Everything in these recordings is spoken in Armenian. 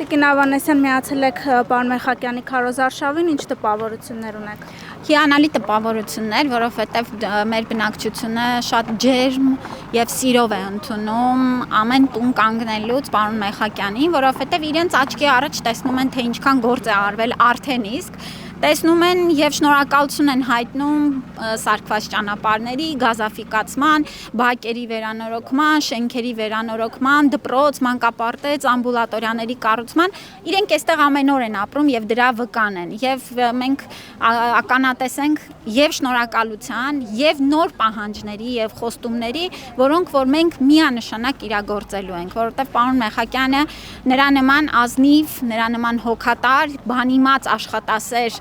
Տիկին Ավանեսյան միացել եք պարոն Մեխակյանի քարոզարշավին, ինչ տպավորություններ ունեք։ Հիանալի տպավորություններ, որովհետև մեր բնակչությունը շատ ջերմ եւ սիրով է ընդունում ամեն տուն կանգնելուց պարոն Մեխակյանին, որովհետև իրենց աչքի առաջ տեսնում են, թե ինչքան գործ է արվել արդեն իսկ տեսնում են եւ շնորհակալություն են հայտնում սարքված ճանապարհների, գազաֆիկացման, բակերի վերանորոգման, շենքերի վերանորոգման, դպրոց, մանկապարտեզ, ամբուլատորիաների կառուցման։ Իրենք այստեղ ամեն օր են ապրում եւ դրա վկան են։ Եվ մենք ականատես ենք եւ շնորհակալության, եւ նոր պահանջների եւ խոստումների, որոնք որ մենք միանշանակ իրագործելու ենք, որովհետեւ պարոն Մեխակյանը նրա նման ազնիվ, նրա նման հոգատար, բանիմաց աշխատասեր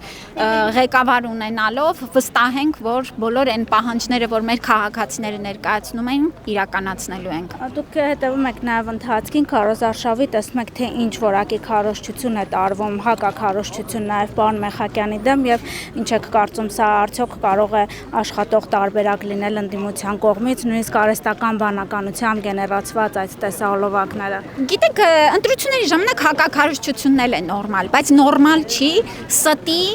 ղեկավար ունենալով վստահ ենք, որ բոլոր այն պահանջները, որ մեր քաղաքացիները ներկայացնում են, իրականացնելու ենք։ Դուք հետևում եք նաև ընթացքին քարոզարշավի, տեսնում եք, թե ինչ որակի քարոզչություն է տարվում, հակաքարոզչություն նաև պարոն Մեխակյանի դեմ եւ ինչ եք կարծում, սա արդյոք կարող է աշխատող տարբերակ լինել ընդդիմության կողմից, նույնիսկ արհեստական բանականությամբ գեներացված այդ տեսահոլովակները։ Գիտեք, ընտրությունների ժամանակ հակաքարոզչությունն է նորմալ, բայց նորմալ չի ստի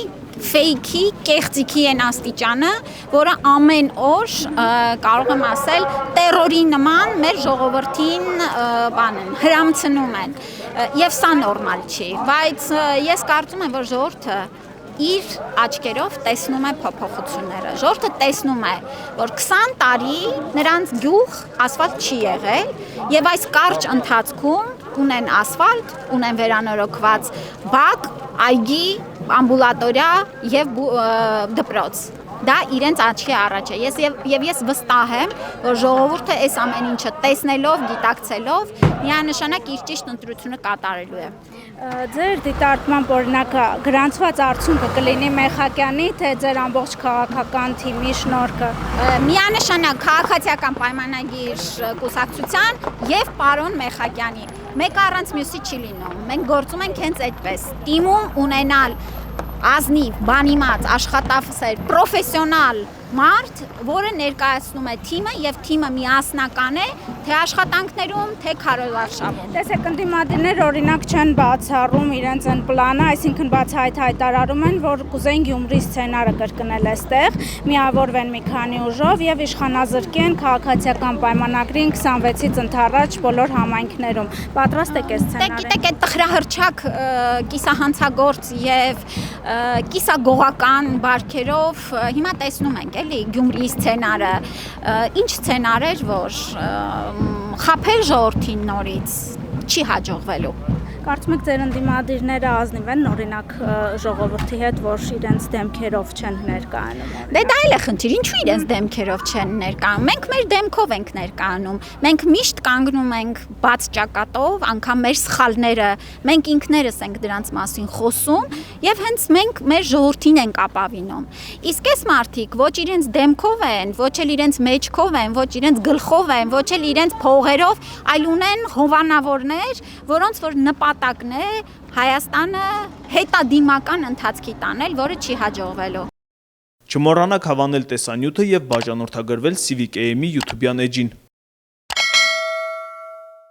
ֆեյքի, կեղծիքի են աստիճանը, որը ամեն օր կարող եմ ասել տերորի նման մեր ժողովրդին հրամցնում են եւ սա նորմալ չի, բայց ես կարծում եմ, որ ժողովուրդը իր աչքերով տեսնում է փոփոխությունները։ Ժողովուրդը տեսնում է, որ 20 տարի նրանց գյուղ ասֆալտ չի եղել եւ այս կարճ ընթացքում ունեն ասֆալտ, ունեն վերանորոգված բակ, այգի, ամբուլատորիա եւ դպրոց։ Դա իրենց աչքի առաջ է։ Ես վստահ եմ, որ ժողովուրդը այս ամեն ինչը տեսնելով, գիտակցելով, միանշանակ իր ճիշտ ընտրությունը կատարելու է։ Ձեր դիտարկման օրինակ գրանցված արդյունքը կլինի Մեխակյանի, թե ձեր ամբողջ քաղաքական թիմի շնորհքը։ Միանշանակ քաղաքացիական պայմանագիր կուսակցության եւ պարոն Մեխակյանի։ Մեկը առանց մյուսի չի լինում։ Մենք գործում ենք հենց այդպես։ Թիմում ունենալ ազնիվ, բանիմաց, աշխատասեր, պրոֆեսիոնալ մարդ, որը ներկայացնում է թիմը եւ թիմը միասնական է, թե աշխատանքներում, թե քարոզարշավում։ Տեսեք, ընդդիմադիրներ օրինակ չեն բացառում իրենց այն պլանը, այսինքն բացահայտ հայտարարում են, որ կուզեին Գյումրի սցենարը կրկնել այստեղ, միավորվեն մի քանի ուժով եւ իշխանազրկեն քաղաքացիական պայմանագրին 26-ից ընդառաջ բոլոր համայնքներում։ Պատրաստ եք այս սցենարին։ Գիտեք, այդ տխրահրճակ կիսահանցագործ եւ կիսագողական բարքերով հիմա տեսնում ենք էլի Գյումրիի սցենարը, ինչ սցենար էր, որ խաբել ժողովրդին նորից չի հաջողվելու։ Կարծում եք ձեր ընդդիմադիրները ազնիվ են օրինակ ժողովրդի հետ, որ իրենց դեմքերով չեն ներկայանում։ Դե դա էլ է խնդիր, ինչու իրենց դեմքերով չեն ներկայանում։ Մենք մեր դեմքով ենք ներկայանում։ Մենք միշտ կանգնում ենք բաց ճակատով, անգամ մեր սխալները, մենք ինքներս ենք դրանց մասին խոսում եւ հենց մենք մեր ժողովրդին ենք ապավինում։ Իսկ այս մարդիկ ոչ իրենց դեմքով են, ոչ էլ իրենց մեջքով են, ոչ իրենց գլխով են, ոչ էլ իրենց փողերով, այլ ունեն հովանավորներ, որոնց որ նպատակն է Հայաստանը հետադիմական ընթացքի տանել, որը չի հաջողվելու։ Չմոռանաք հավանել տեսանյութը եւ բաժանորդագրվել Civic AM-ի YouTube-յան էջին։